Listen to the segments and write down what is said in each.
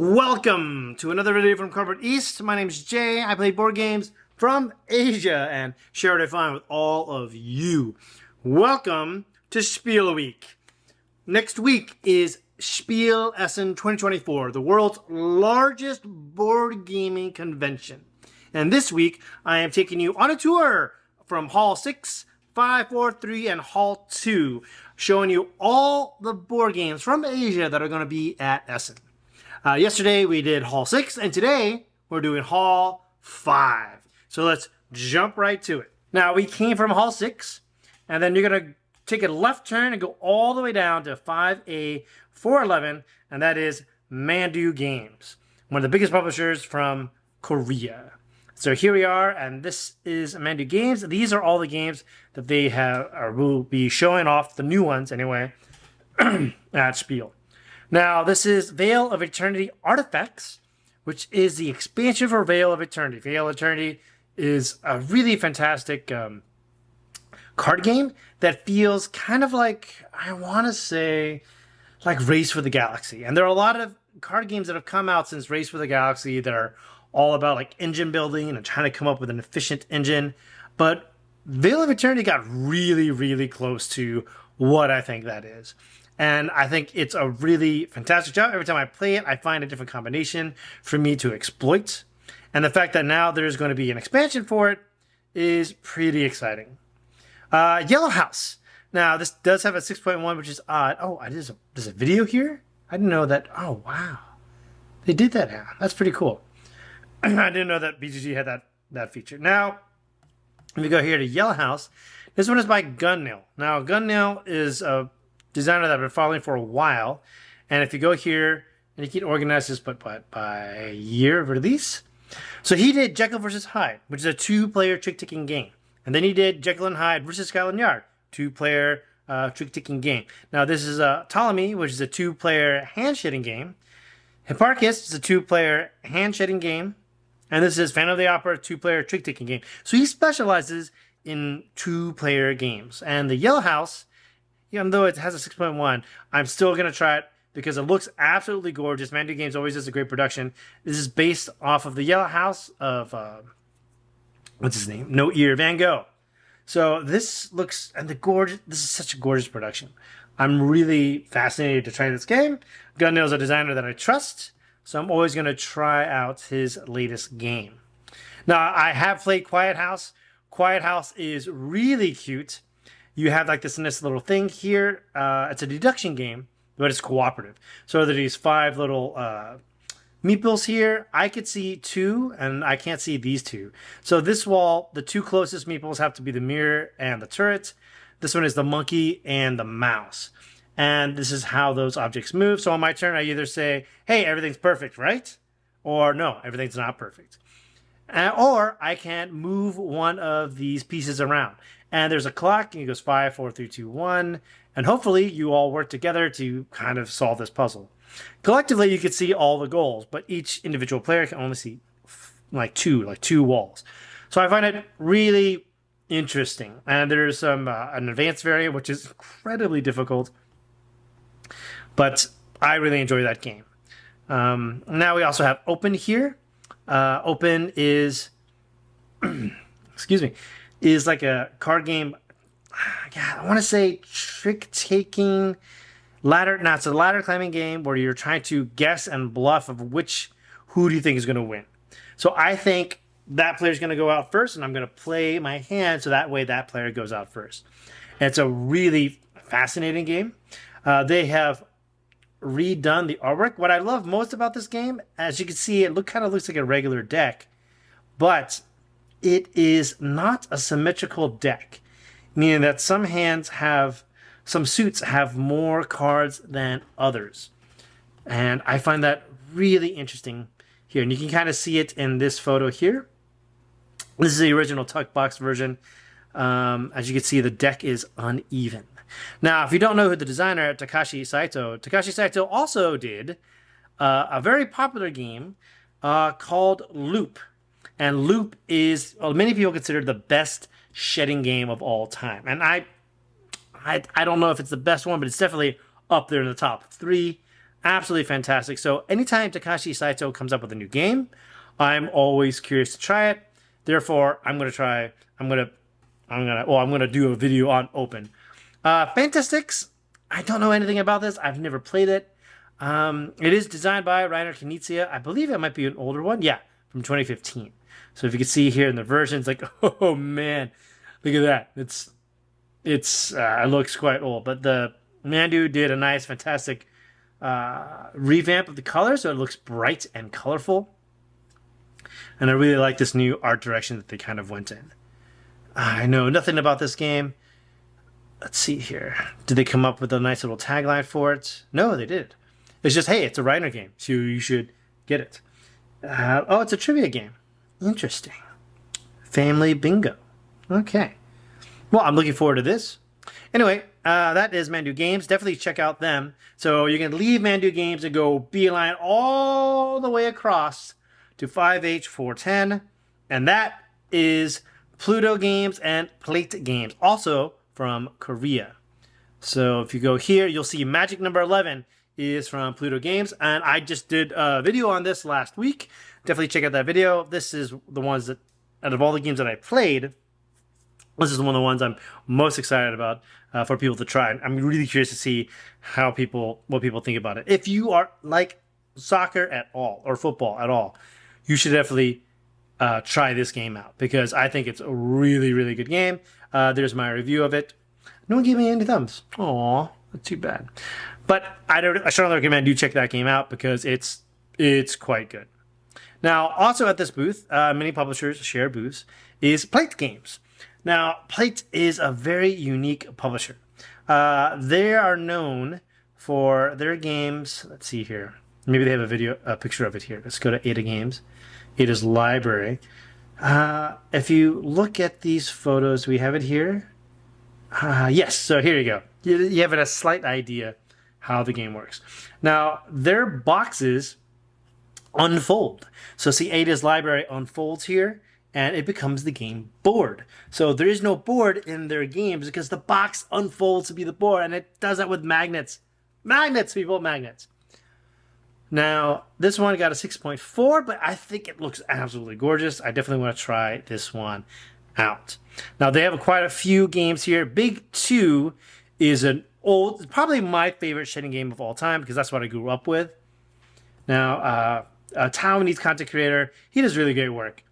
Welcome to another video from Corporate East. My name is Jay. I play board games from Asia and share what I find with all of you. Welcome to Spiel Week. Next week is Spiel Essen 2024, the world's largest board gaming convention. And this week, I am taking you on a tour from Hall 6, 5, 4, 3, and Hall 2, showing you all the board games from Asia that are going to be at Essen. Yesterday we did Hall 6, and today we're doing Hall 5. So let's jump right to it. Now, we came from Hall 6, and then you're going to take a left turn and go all the way down to 5A 411, and that is Mandu Games, one of the biggest publishers from Korea. So here we are, and this is Mandu Games. These are all the games that they have, or will be showing off, the new ones anyway, at Spiel. Now, this is Veil of Eternity Artifacts, which is the expansion for Veil of Eternity. Veil of Eternity is a really fantastic card game that feels kind of like, I want to say, like Race for the Galaxy. And there are a lot of card games that have come out since Race for the Galaxy that are all about like engine building and trying to come up with an efficient engine. But Veil of Eternity got really, really close to what I think that is. And I think it's a really fantastic job. Every time I play it, I find a different combination for me to exploit. And the fact that now there's going to be an expansion for it is pretty exciting. Yellow House. Now, this does have a 6.1, which is odd. Oh, there's a video here? I didn't know that. Oh, wow. They did that now. That's pretty cool. I didn't know that BGG had that feature. Now, if we go here to Yellow House, this one is by Gunnail. Now, Gunnail is a designer that I've been following for a while. And if you go here, and you can organize this by year of release. So he did Jekyll vs. Hyde, which is a 2-player trick-taking game. And then he did Jekyll and Hyde vs. Scotland Yard, 2-player trick-taking game. Now this is Ptolemy, which is a 2-player hand-shedding game. Hipparchus is a 2-player hand-shedding game. And this is Phantom of the Opera, 2-player trick-taking game. So he specializes in 2-player games. And the Yellow House, even though it has a 6.1, I'm still going to try it because it looks absolutely gorgeous. Mandu Games always does a great production. This is based off of the Yellow House of, what's his name? No Ear Van Gogh. So this looks, and this is such a gorgeous production. I'm really fascinated to try this game. Gunnail is a designer that I trust, so I'm always going to try out his latest game. Now, I have played Quiet House. Quiet House is really cute. You have like this little thing here. It's a deduction game, but it's cooperative. So there are these 5 little meeples here. I could see 2, and I can't see these 2. So this wall, the 2 closest meeples have to be the mirror and the turret. This one is the monkey and the mouse. And this is how those objects move. So on my turn, I either say, hey, everything's perfect, right? Or no, everything's not perfect. Or I can move one of these pieces around. And there's a clock, and it goes 5, 4, 3, 2, 1. And hopefully you all work together to kind of solve this puzzle. Collectively, you can see all the goals, but each individual player can only see like two walls. So I find it really interesting. And there's an advanced variant, which is incredibly difficult. But I really enjoy that game. Now we also have Open here. Open is, excuse me, is like a card game. I want to say trick-taking ladder. Now it's a ladder climbing game where you're trying to guess and bluff of who do you think is going to win. So I think that player is going to go out first, and I'm going to play my hand so that way that player goes out first. And it's a really fascinating game. They have redone the artwork. What I love most about this game, as you can see, it kind of looks like a regular deck, but it is not a symmetrical deck, meaning that some suits have more cards than others. And I find that really interesting here. And you can kind of see it in this photo here. This is the original tuck box version. As you can see, the deck is uneven. Now, if you don't know who the designer, Takashi Saito also did a very popular game called Loop. And Loop is, many people consider the best shedding game of all time. And I don't know if it's the best one, but it's definitely up there in the top 3. Absolutely fantastic. So anytime Takashi Saito comes up with a new game, I'm always curious to try it. Therefore, I'm gonna do a video on Open. Fantastics. I don't know anything about this. I've never played it. It is designed by Reiner Knizia. I believe it might be an older one. Yeah, from 2015. So if you can see here in the version, it's like, oh man, look at that. It looks quite old. But the Mandu did a nice, fantastic revamp of the color, so it looks bright and colorful. And I really like this new art direction that they kind of went in. I know nothing about this game. Let's see here. Did they come up with a nice little tagline for it? No, they did. It's just, hey, it's a Reiner game, so you should get it. Oh, it's a trivia game. Interesting. Family bingo. Okay. Well, I'm looking forward to this. Anyway, that is Mandu Games. Definitely check out them. So you can leave Mandu Games and go beeline all the way across to 5H410. And that is Pluto Games and Plate Games, also from Korea. So if you go here, you'll see Magic number 11 is from Pluto Games. And I just did a video on this last week. Definitely check out that video. This is the ones that, out of all the games that I played, this is one of the ones I'm most excited about for people to try. I'm really curious to see what people think about it. If you are like soccer at all or football at all, you should definitely try this game out because I think it's a really, really good game. There's my review of it. No one gave me any thumbs. Aw, that's too bad. But I strongly recommend you check that game out because it's quite good. Now, also at this booth, many publishers share booths, is Plate Games. Now, Plate is a very unique publisher. They are known for their games. Let's see here. Maybe they have a picture of it here. Let's go to Iten Games. Ita's library. If you look at these photos, we have it here. Yes, so here you go. You have a slight idea how the game works. Now, their boxes unfold. So see, Ada's library unfolds here, and it becomes the game board. So there is no board in their games because the box unfolds to be the board, and it does that with magnets. Magnets, people, magnets. Now, this one got a 6.4, but I think it looks absolutely gorgeous. I definitely want to try this one out. Now, they have quite a few games here. Big 2 is probably my favorite shading game of all time because that's what I grew up with. Now, a Taiwanese content creator, he does really great work.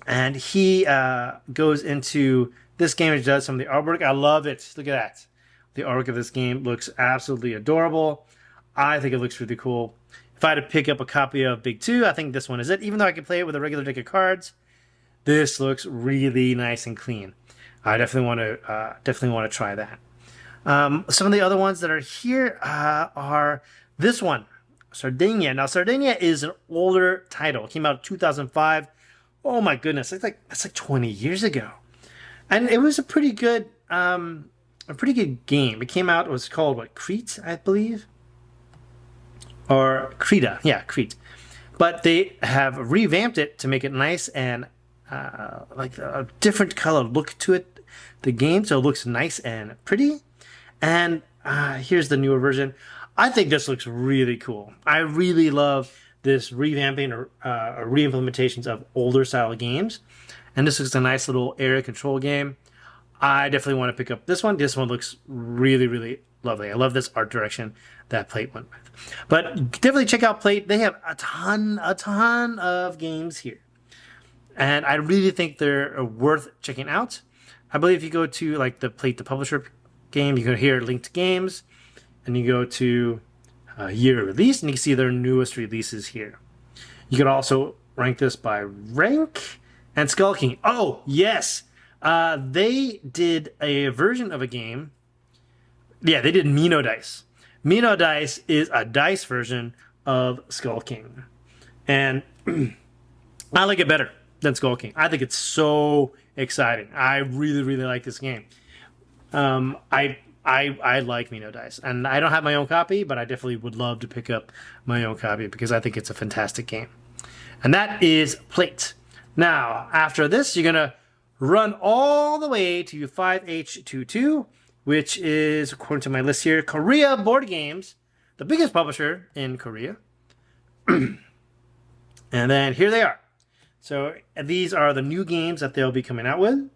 And he goes into this game and does some of the artwork. I love it. Look at that. The artwork of this game looks absolutely adorable. I think it looks really cool. If I had to pick up a copy of Big 2, I think this one is it. Even though I can play it with a regular deck of cards, this looks really nice and clean. I definitely want to try that. Some of the other ones that are here are this one, Sardinia. Now, Sardinia is an older title. It came out in 2005. Oh my goodness, that's like 20 years ago, and it was a pretty good game. It came out. It was called what, Crete, I believe. Or Creta, yeah, Crete. But they have revamped it to make it nice and like a different color look to it, the game, so it looks nice and pretty. And here's the newer version. I think this looks really cool. I really love this revamping or re-implementations of older style games. And this looks a nice little area control game. I definitely want to pick up this one. This one looks really, really lovely. I love this art direction that Plate went with. But definitely check out Plate. They have a ton of games here. And I really think they're worth checking out. I believe if you go to like the Plate, the publisher game, you go here, linked games, and you go to year of release, and you can see their newest releases here. You can also rank this by rank and Skull King. Oh, yes. They did a version of a game. Yeah, they did Mino Dice. Mino Dice is a dice version of Skull King. And I like it better than Skull King. I think it's so exciting. I really, really like this game. I like Mino Dice. And I don't have my own copy, but I definitely would love to pick up my own copy because I think it's a fantastic game. And that is Plate. Now, after this, you're going to run all the way to 5H22, which is, according to my list here, Korea Board Games the biggest publisher in Korea. And then here they are. So these are the new games that they'll be coming out with.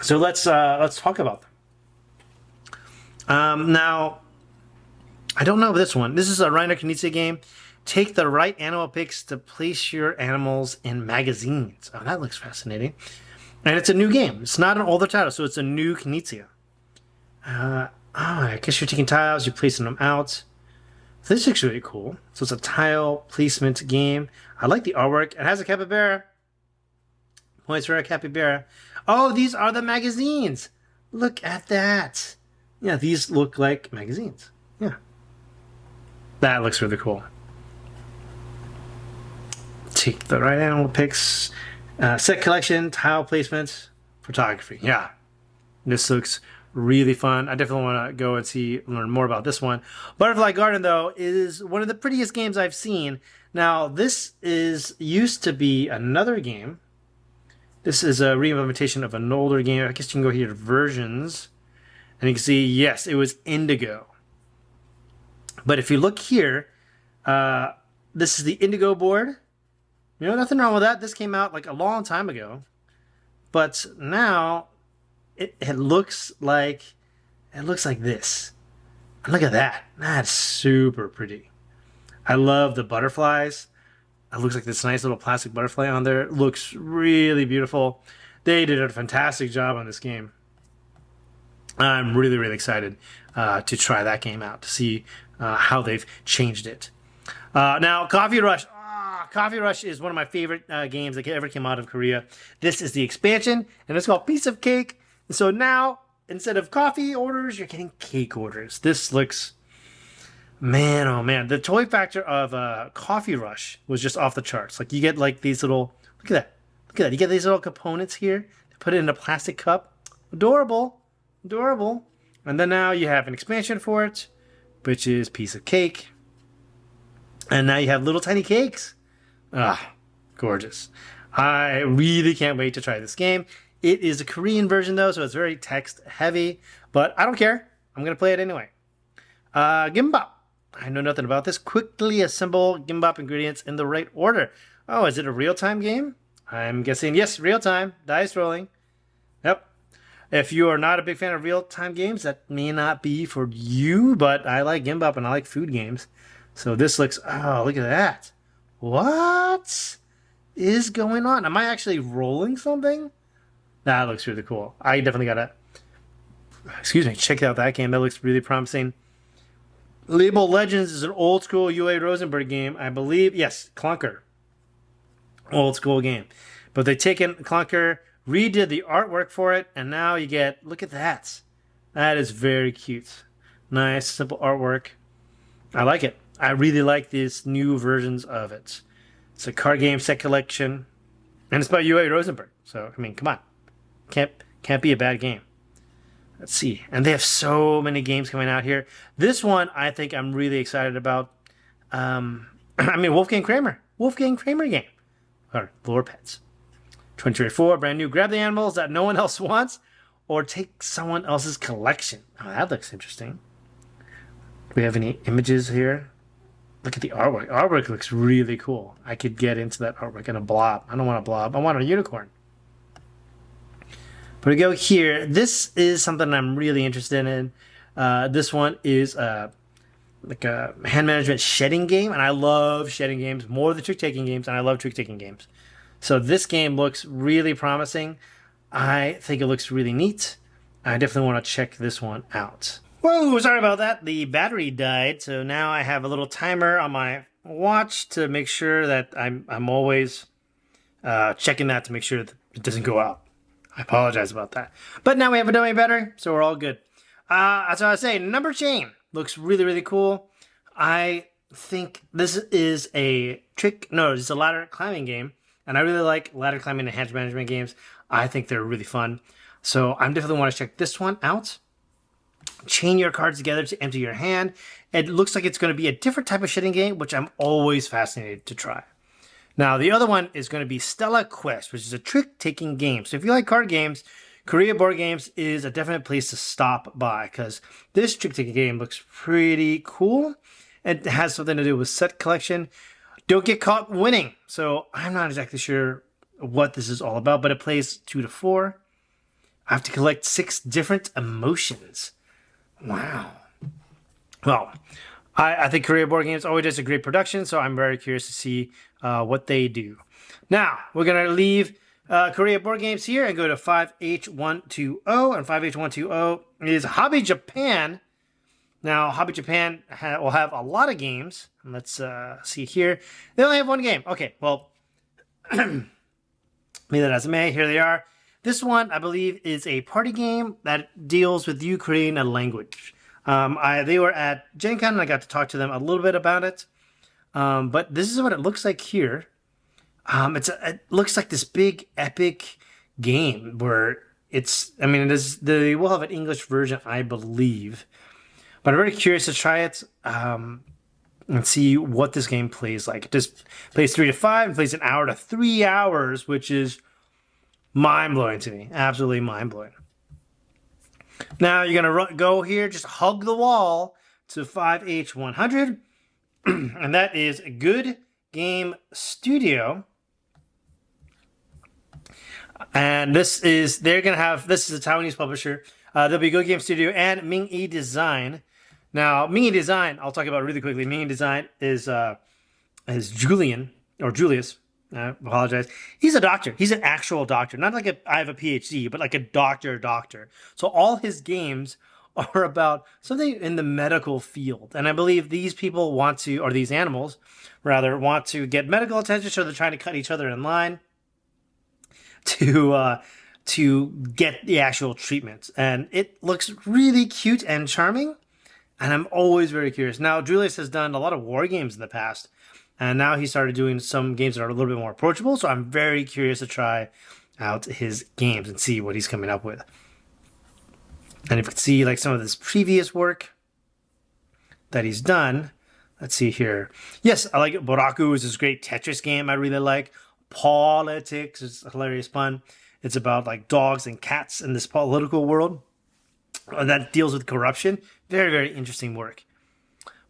So let's talk about them. Now, I don't know this one. This is a Reiner Knizia game. Take the right animal pics to place your animals in magazines. Oh, that looks fascinating. And it's a new game. It's not an older title, so it's a new Knizia. I guess you're taking tiles, you're placing them out. This looks really cool. So it's a tile placement game. I like the artwork. It has a capybara. Points for a capybara. Oh, these are the magazines. Look at that. Yeah, these look like magazines. Yeah. That looks really cool. Take the right animal pics. Set collection, tile placement, photography. Yeah. This looks really fun. I definitely want to go and learn more about this one. Butterfly Garden, though, is one of the prettiest games I've seen. Now, this used to be another game. This is a re-implementation of an older game. I guess you can go here to versions. And you can see, yes, it was Indigo. But if you look here, this is the Indigo board. You know, nothing wrong with that. This came out like a long time ago. But now it looks like this. And look at that. That's super pretty. I love the butterflies. It looks like this nice little plastic butterfly on there. It looks really beautiful. They did a fantastic job on this game. I'm really, really excited to try that game out, to see how they've changed it. Now, Coffee Rush. Coffee Rush is one of my favorite games that ever came out of Korea. This is the expansion, and it's called Piece of Cake. And so now, instead of coffee orders, you're getting cake orders. This looks, man, oh man. The toy factor of Coffee Rush was just off the charts. Like, you get like these little, look at that. Look at that. You get these little components here. Put it in a plastic cup. Adorable. Adorable. And then now you have an expansion for it, which is Piece of Cake. And now you have little tiny cakes. Ah, gorgeous. I really can't wait to try this game. It is a Korean version, though, so it's very text heavy. But I don't care. I'm going to play it anyway. Gimbap. I know nothing about this. Quickly assemble gimbap ingredients in the right order. Oh, is it a real-time game? I'm guessing, yes, real-time. Dice rolling. Yep. If you are not a big fan of real-time games, that may not be for you, but I like gimbap and I like food games. So this looks, oh, look at that. What is going on? Am I actually rolling something? That looks really cool. I definitely gotta, check out that game. That looks really promising. Label Legends is an old school UA Rosenberg game. I believe, yes, Clunker. Old school game. But they've taken Clunker, redid the artwork for it, and now you get, look at that. That is very cute. Nice, simple artwork. I like it. I really like these new versions of it. It's a card game set collection, and it's by UA Rosenberg. So, I mean, come on. Can't be a bad game. Let's see. And they have so many games coming out here. This one, I think I'm really excited about. Wolfgang Kramer game. Or Lure Pets. 2024, brand new. Grab the animals that no one else wants, or take someone else's collection. Oh, that looks interesting. Do we have any images here? Look at the artwork. Artwork looks really cool. I could get into that artwork in a blob. I don't want a blob. I want a unicorn. But we go here. This is something I'm really interested in. This one is like a hand management shedding game, and I love shedding games more than trick-taking games, and I love trick-taking games. So this game looks really promising. I think it looks really neat. I definitely want to check this one out. Whoa, sorry about that. The battery died, so now I have a little timer on my watch to make sure that I'm always checking that to make sure that it doesn't go out. I apologize about that. But now we have a dummy battery, so we're all good. As I was saying, Number Chain looks really, really cool. I think this is it's a ladder climbing game, and I really like ladder climbing and hand management games. I think they're really fun. So I definitely want to check this one out. Chain your cards together to empty your hand. It looks like it's going to be a different type of shedding game, which I'm always fascinated to try. Now, the other one is going to be Stella Quest, which is a trick-taking game. So if you like card games, Korea Board Games is a definite place to stop by because this trick ticket game looks pretty cool. It has something to do with set collection. Don't get caught winning. So I'm not exactly sure what this is all about, but it plays 2 to 4. I have to collect 6 different emotions. Wow. Well, I think Korea Board Games always does a great production, so I'm very curious to see what they do. Now, we're going to leave Korea Board Games here and go to 5H120. And 5H120 is Hobby Japan. Now, Hobby Japan will have a lot of games. Let's see here. They only have one game. Okay, well, be that as it may, here they are. This one, I believe, is a party game that deals with you creating a language. They were at Gen Con, and I got to talk to them a little bit about it. But this is what it looks like here. It looks like this big, epic game where they will have an English version, I believe. But I'm very curious to try it and see what this game plays like. It just plays 3 to 5 and plays an hour to 3 hours, which is mind-blowing to me. Absolutely mind-blowing. Now you're going to go here, just hug the wall to 5H100. And that is Good Game Studio. And this is a Taiwanese publisher. There'll be Good Game Studio and Ming-E Design. Now, Ming-E Design, I'll talk about really quickly. Ming-E Design is Julian, or Julius. I apologize. He's a doctor. He's an actual doctor. Not like I have a PhD, but like a doctor. So all his games are about something in the medical field. And I believe these people these animals, rather, want to get medical attention, so they're trying to cut each other in line to get the actual treatments. And it looks really cute and charming. And I'm always very curious. Now, Julius has done a lot of war games in the past. And now he started doing some games that are a little bit more approachable. So I'm very curious to try out his games and see what he's coming up with. And if you can see like some of this previous work that he's done. Let's see here. Yes, I like it. Boraku is this great Tetris game I really like. Politics is hilarious fun. It's about like dogs and cats in this political world that deals with corruption. Very, very interesting work.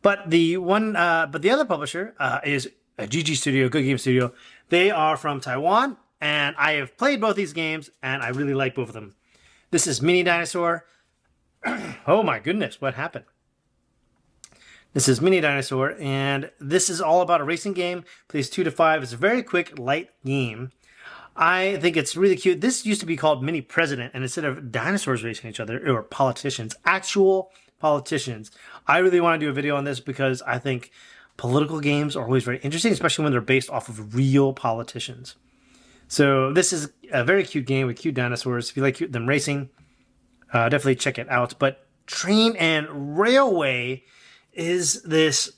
But the other publisher is a GG Studio, Good Game Studio. They are from Taiwan, and I have played both these games, and I really like both of them. This is Mini Dinosaur. Oh my goodness, what happened? This is Mini Dinosaur, and this is all about a racing game. Plays 2 to 5. It's a very quick, light game. I think it's really cute. This used to be called Mini President, and instead of dinosaurs racing each other, or politicians, actual politicians. I really want to do a video on this because I think political games are always very interesting, especially when they're based off of real politicians. So this is a very cute game with cute dinosaurs. If you like them racing, definitely check it out. But Train and Railway is this,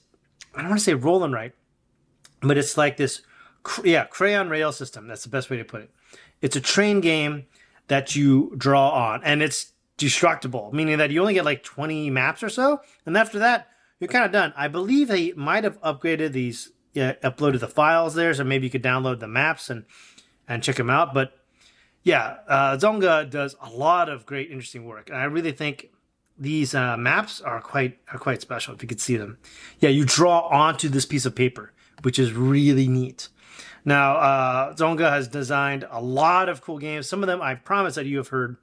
I don't want to say roll and write, but it's like this, crayon rail system. That's the best way to put it. It's a train game that you draw on, and it's destructible, meaning that you only get like 20 maps or so, and after that, you're kind of done. I believe they might have upgraded these, uploaded the files there, so maybe you could download the maps and check them out. But yeah, Zonga does a lot of great, interesting work, and I really think these maps are quite special. If you could see them, yeah, you draw onto this piece of paper, which is really neat. Now, Zonga has designed a lot of cool games. Some of them I promise that you have heard.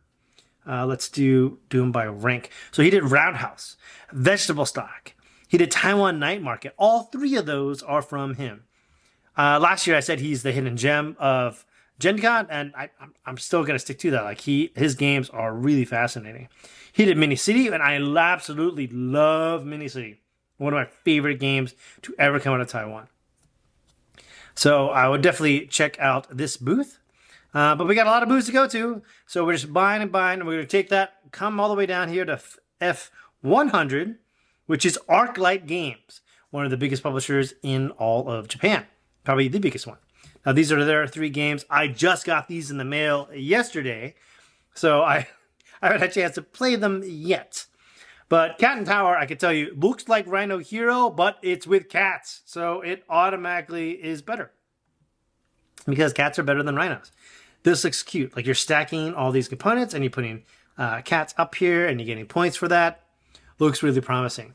Let's do them by rank. So he did Roundhouse, Vegetable Stock. He did Taiwan Night Market. All 3 of those are from him. Last year I said he's the hidden gem of Gen Con, and I'm still going to stick to that. Like his games are really fascinating. He did Mini City, and I absolutely love Mini City. One of my favorite games to ever come out of Taiwan. So I would definitely check out this booth. But we got a lot of booths to go to, so we're just buying, and we're going to take that, come all the way down here to F100, which is Arklight Games, one of the biggest publishers in all of Japan, probably the biggest one. Now, these are their 3 games. I just got these in the mail yesterday, so I haven't had a chance to play them yet. But Cat and Tower, I can tell you, looks like Rhino Hero, but it's with cats, so it automatically is better. Because cats are better than rhinos. this looks cute. Like you're stacking all these components and you're putting cats up here and you're getting points for that. Looks really promising.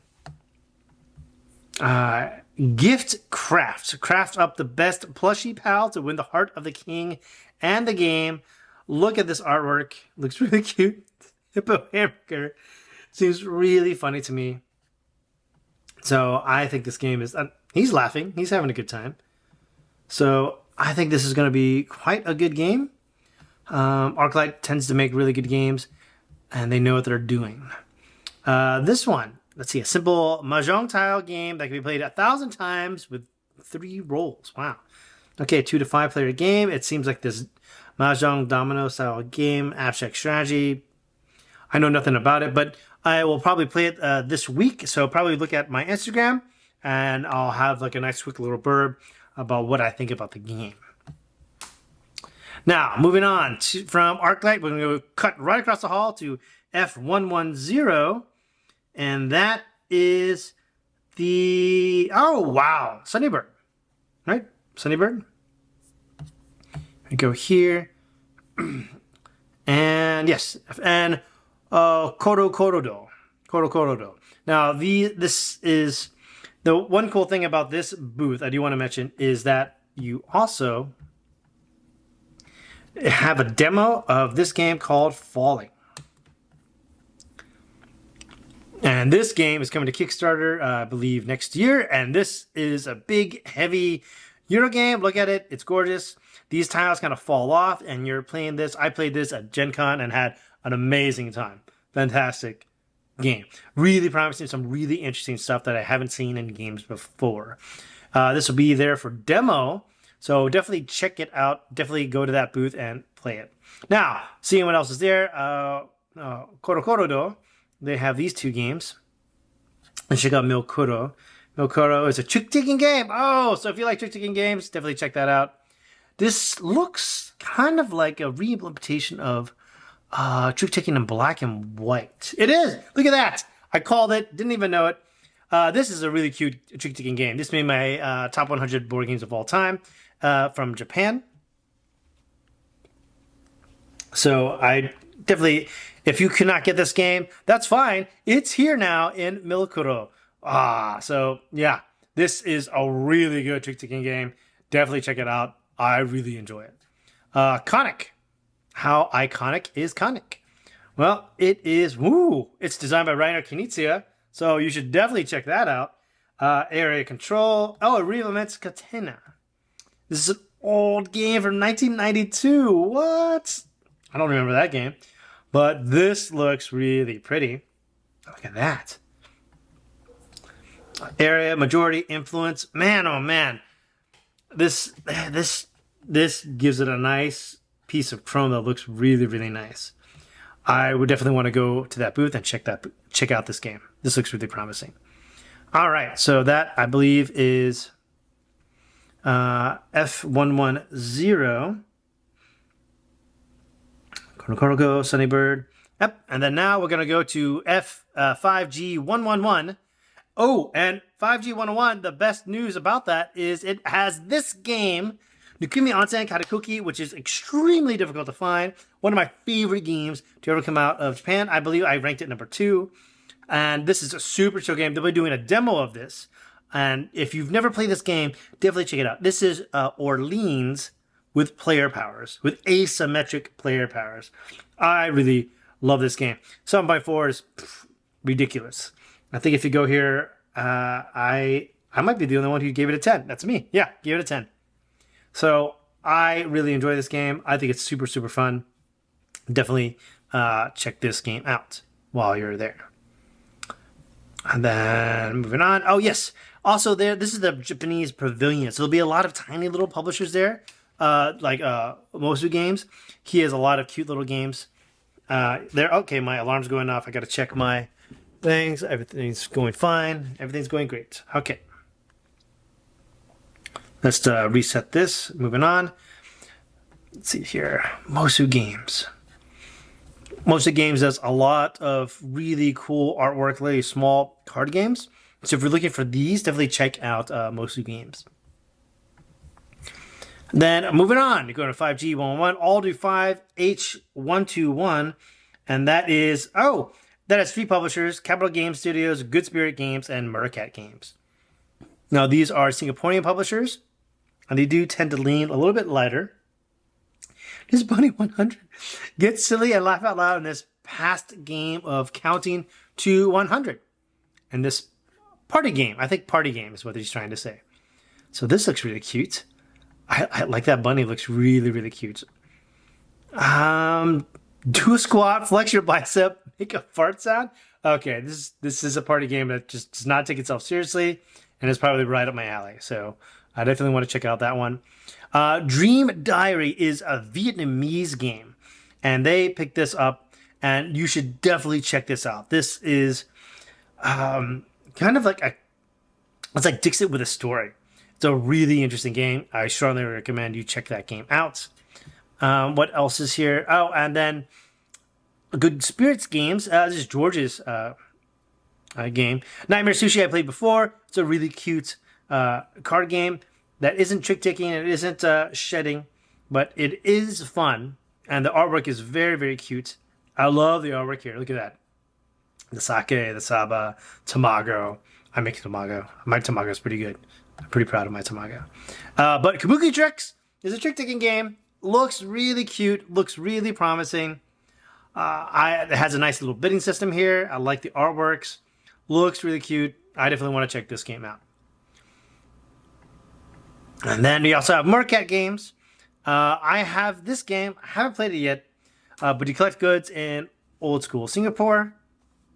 Gift craft. Craft up the best plushie pal to win the heart of the king and the game. Look at this artwork. Looks really cute. Hippo hamburger. Seems really funny to me. So I think this game is... he's laughing. He's having a good time. So I think this is going to be quite a good game. Arklight tends to make really good games, and they know what they're doing. This one, let's see, a simple mahjong tile game that can be played 1,000 times with 3 rolls. Wow. Okay, 2 to 5 player game. It seems like this mahjong domino style game, abstract strategy. I know nothing about it, but I will probably play it this week. So probably look at my Instagram, and I'll have like a nice quick little blurb about what I think about the game. Now, moving on from Arklight, we're going to cut right across the hall to F110, and that is the, oh wow, Sunnybird, right? Sunnybird. We go here, and yes, and Coro. Now, this is the one cool thing about this booth I do want to mention is that you also have a demo of this game called Falling. And this game is coming to Kickstarter, I believe, next year. And this is a big, heavy Euro game. Look at it. It's gorgeous. These tiles kind of fall off, and you're playing this. I played this at Gen Con and had an amazing time. Fantastic game. Really promising some really interesting stuff that I haven't seen in games before. This will be there for demo. So definitely check it out. Definitely go to that booth and play it. Now, seeing what else is there. Coro. They have these 2 games. And check out Coro. Coro is a trick-taking game. Oh, so if you like trick-taking games, definitely check that out. This looks kind of like a re-implementation of trick-taking in black and white. It is. Look at that. I called it. Didn't even know it. This is a really cute trick-taking game. This made my top 100 board games of all time from Japan. So I definitely, if you cannot get this game, that's fine. It's here now in Milkuro. So yeah, this is a really good trick-taking game. Definitely check it out. I really enjoy it. Conic. How iconic is Conic? Well, it is, it's designed by Rainer Knizia, so you should definitely check that out. Area control. Oh, it re-implements Catena. This is an old game from 1992. What? I don't remember that game. But this looks really pretty. Look at that. Area, majority, influence. Man, oh man. This gives it a nice piece of chrome that looks really, really nice. I would definitely want to go to that booth and check out this game. This looks really promising. All right, so that I believe is F110. Coro, Sunnybird. Yep, and then now we're going to go to F5G111. Oh, and 5G101, the best news about that is it has this game, Nukumi Onsen Katakuki, which is extremely difficult to find. One of my favorite games to ever come out of Japan. I believe I ranked it number 2. And this is a super chill game. They'll be doing a demo of this. And if you've never played this game, definitely check it out. This is Orleans with player powers, with asymmetric player powers. I really love this game. 7x4 is ridiculous. I think if you go here, I might be the only one who gave it a 10. That's me. Yeah, gave it a 10. So I really enjoy this game. I think it's super, super fun. Definitely check this game out while you're there. And then moving on. Oh, yes. Also there, this is the Japanese pavilion. So there'll be a lot of tiny little publishers there. Like Mandu Games. He has a lot of cute little games. There. Okay, my alarm's going off. I got to check my things. Everything's going fine. Everything's going great. Okay. Let's reset this. Moving on. Let's see here. Mandu Games. Mandu Games does a lot of really cool artwork, really small card games. So if you're looking for these, definitely check out Mandu Games. Then moving on, you go to 5G 111, all do 5H121, and that is, that has 3 publishers: Capital Game Studios, Good Spirit Games, and Murdercat Games. Now, these are Singaporean publishers, and they do tend to lean a little bit lighter. This Bunny 100 gets silly and laugh out loud in this past game of counting to 100. And this party game, I think party game is what he's trying to say. So this looks really cute. I like that bunny, looks really, really cute. Do a squat, flex your bicep, make a fart sound. Okay, this is a party game that just does not take itself seriously, and is probably right up my alley. So I definitely want to check out that one. Dream Diary is a Vietnamese game, and they picked this up, and you should definitely check this out. This is kind of like it's like Dixit with a story. It's a really interesting game. I strongly recommend you check that game out. What else is here? Oh, and then Good Spirits Games. This is George's game. Nightmare Sushi I played before. It's a really cute card game that isn't trick-taking. It isn't shedding, but it is fun. And the artwork is very, very cute. I love the artwork here. Look at that. The sake, the saba, tamago. I make tamago. My tamago is pretty good. I'm pretty proud of my tamago. But Kabuki Tricks is a trick-taking game. Looks really cute. Looks really promising. It has a nice little bidding system here. I like the artworks. Looks really cute. I definitely want to check this game out. And then we also have Murdercat Games. I have this game. I haven't played it yet. But you collect goods in old school Singapore.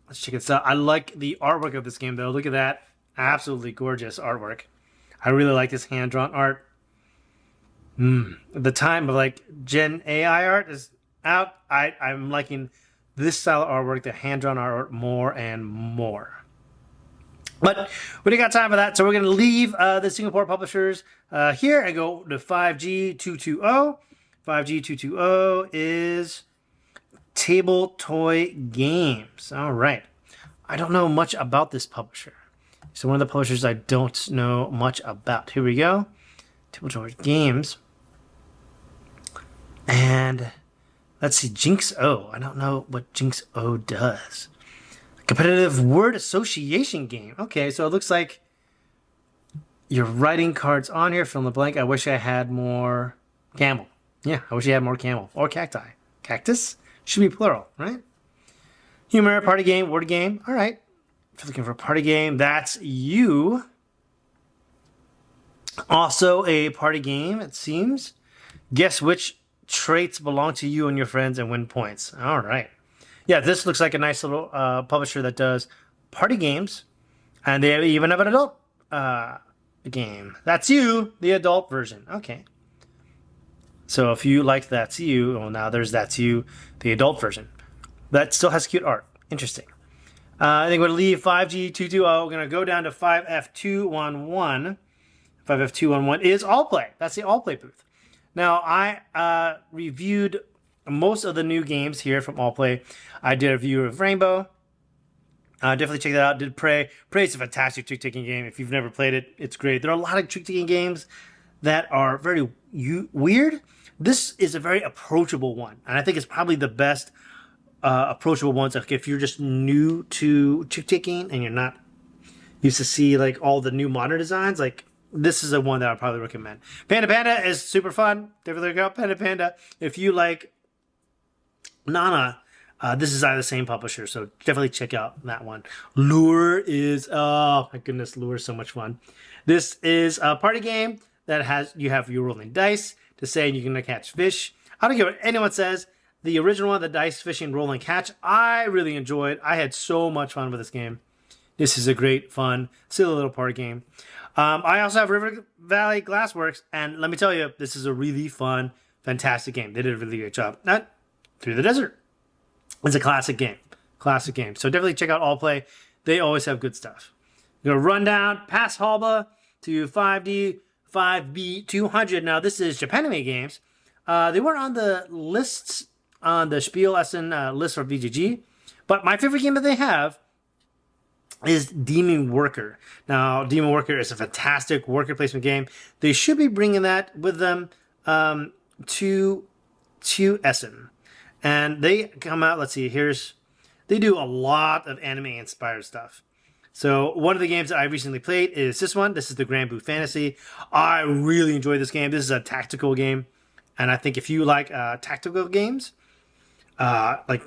Let's check this out. I like the artwork of this game, though. Look at that. Absolutely gorgeous artwork. I really like this hand-drawn art. The time of like Gen AI art is out. I'm liking this style of artwork, the hand-drawn art, more and more. But we don't got time for that, so we're going to leave the Singapore publishers here and go to 5G220. 5G220 is Table Toy Games. All right. I don't know much about this publisher. So one of the publishers I don't know much about. Here we go. Table Toy Games. And let's see, Jinx O. I don't know what Jinx O does. Competitive word association game. Okay, so it looks like you're writing cards on here. Fill in the blank. I wish I had more camel. Yeah, I wish I had more camel. Or cacti. Cactus? Should be plural, right? Humor, party game, word game. All right. If you're looking for a party game, that's you. Also a party game, it seems. Guess which traits belong to you and your friends and win points. All right. Yeah, this looks like a nice little publisher that does party games. And they even have an adult game. That's You, the adult version. Okay. So if you like That's You, well, now there's That's You, the adult version. That still has cute art. Interesting. I think we're going to leave 5G220. We're going to go down to 5F211. 5F211 is All Play. That's the All Play booth. Now, I reviewed most of the new games here from All Play. I did a review of Rainbow. Definitely check that out. Did Prey. Prey is a fantastic trick-taking game. If you've never played it, it's great. There are a lot of trick-taking games that are very weird. This is a very approachable one. And I think it's probably the best approachable ones. Like if you're just new to trick-taking and you're not used to see like all the new modern designs, like this is the one that I'd probably recommend. Panda Panda is super fun. Definitely look out Panda Panda. If you like Nana, this is either the same publisher, so definitely check out that one. Lure is, oh my goodness, Lure is so much fun. This is a party game that you have your rolling dice to say you're going to catch fish. I don't care what anyone says. The original one, the dice fishing roll and catch, I really enjoyed. I had so much fun with this game. This is a great, fun, silly little party game. I also have River Valley Glassworks, and let me tell you, this is a really fun, fantastic game. They did a really great job. Not Through the Desert. It's a classic game. Classic game. So definitely check out All Play. They always have good stuff. We're going to run down past Halba to 5B200. Now, this is Japanime Games. They weren't on the lists, on the Spiel Essen list for VGG, but my favorite game that they have is Demon Worker. Now, Demon Worker is a fantastic worker placement game. They should be bringing that with them to Essen. And they come out, let's see, they do a lot of anime-inspired stuff. So one of the games that I recently played is this one. This is the Grand Blue Fantasy. I really enjoyed this game. This is a tactical game. And I think if you like tactical games, like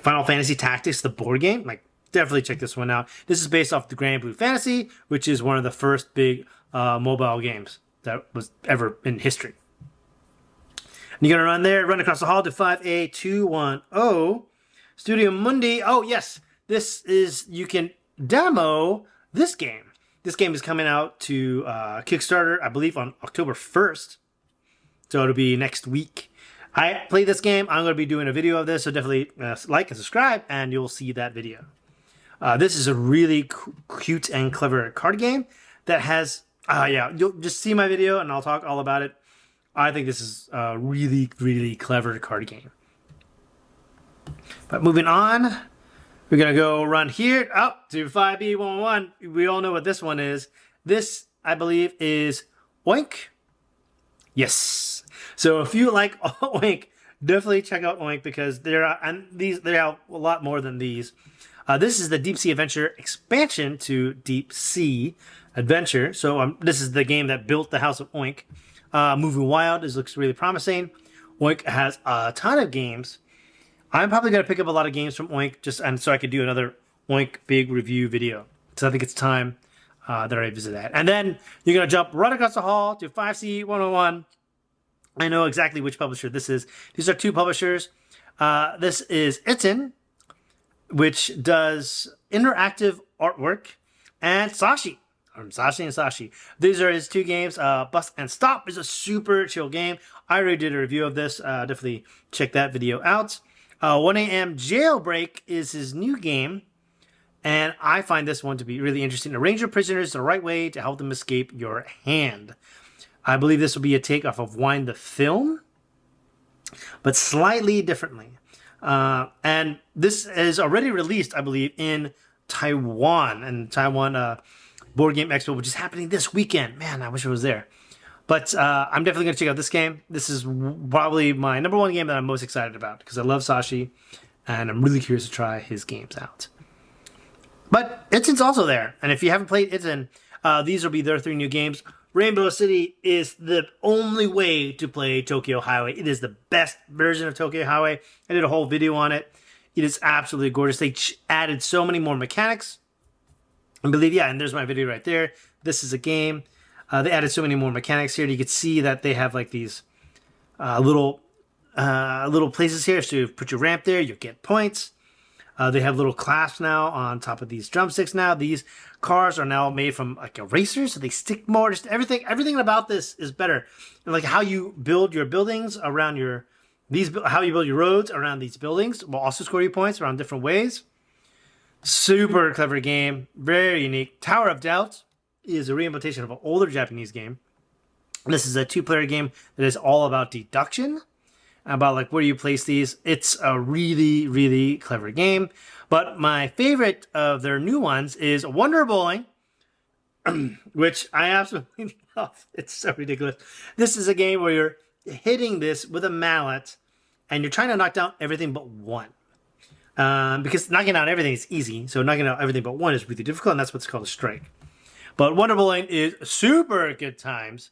Final Fantasy Tactics, the board game, like definitely check this one out. This is based off the Grand Blue Fantasy, which is one of the first big mobile games that was ever in history. And you're going to run across the hall to 5A210. Studio Munday. Oh, yes. You can demo this game. This game is coming out to Kickstarter, I believe, on October 1st. So it'll be next week. I played this game. I'm going to be doing a video of this, so definitely like and subscribe, and you'll see that video. This is a really cute and clever card game that has... you'll just see my video, and I'll talk all about it. I think this is a really, really clever card game. But moving on, we're going to go run here up to 5B111. We all know what this one is. This, I believe, is Oink. Yes. So if you like Oink, definitely check out Oink because there are a lot more than these. This is the Deep Sea Adventure expansion to Deep Sea Adventure. So this is the game that built the House of Oink. Moving Wild looks really promising. Oink has a ton of games. I'm probably going to pick up a lot of games from Oink so I could do another Oink big review video. So I think it's time that I visit that. And then you're going to jump right across the hall to 5C101. I know exactly which publisher this is. These are two publishers. This is Iten, which does interactive artwork, and Sashi. Sashi and Sashi. These are his two games. Bust and Stop is a super chill game. I already did a review of this. Definitely check that video out. 1 a.m. Jailbreak is his new game, and I find this one to be really interesting. Arrange your prisoners the right way to help them escape your hand. I believe this will be a take off of Wind the Film, but slightly differently. And this is already released, I believe, in Taiwan, and Taiwan Board Game Expo, which is happening this weekend. Man, I wish I was there. But I'm definitely going to check out this game. This is probably my number one game that I'm most excited about because I love Sashi, and I'm really curious to try his games out. But Iten's also there, and if you haven't played Iten, these will be their 3 new games. Rainbow City is the only way to play Tokyo Highway. It is the best version of Tokyo Highway. I did a whole video on it. It is absolutely gorgeous. They added so many more mechanics. I believe, and there's my video right there. This is a game. They added so many more mechanics here. You can see that they have like these little places here. So you put your ramp there, you get points. They have little clasps now on top of these drumsticks now. These cars are now made from like erasers, so they stick more. Just everything about this is better. And like how you build your buildings around how you build your roads around these buildings will also score you points around different ways. Super clever game, very unique. Tower of Doubt is a reimplementation of an older Japanese game. This is a 2-player game that is all about deduction, about like where you place these. It's a really, really clever game. But my favorite of their new ones is Wonder Bowling, which I absolutely love. It's so ridiculous. This is a game where you're hitting this with a mallet, and you're trying to knock down everything but one. Because knocking out everything is easy, so knocking out everything but one is really difficult, and that's what's called a strike. But Wonder Bowling is super good times.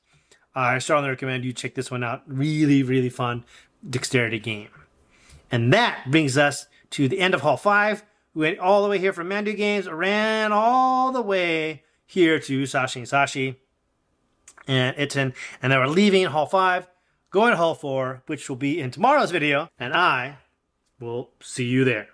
I strongly recommend you check this one out. Really, really fun dexterity game. And that brings us to the end of Hall 5. We went all the way here from Mandu Games, ran all the way here to Sashi and Iten, and then we're leaving Hall 5, going to Hall 4, which will be in tomorrow's video, and I will see you there.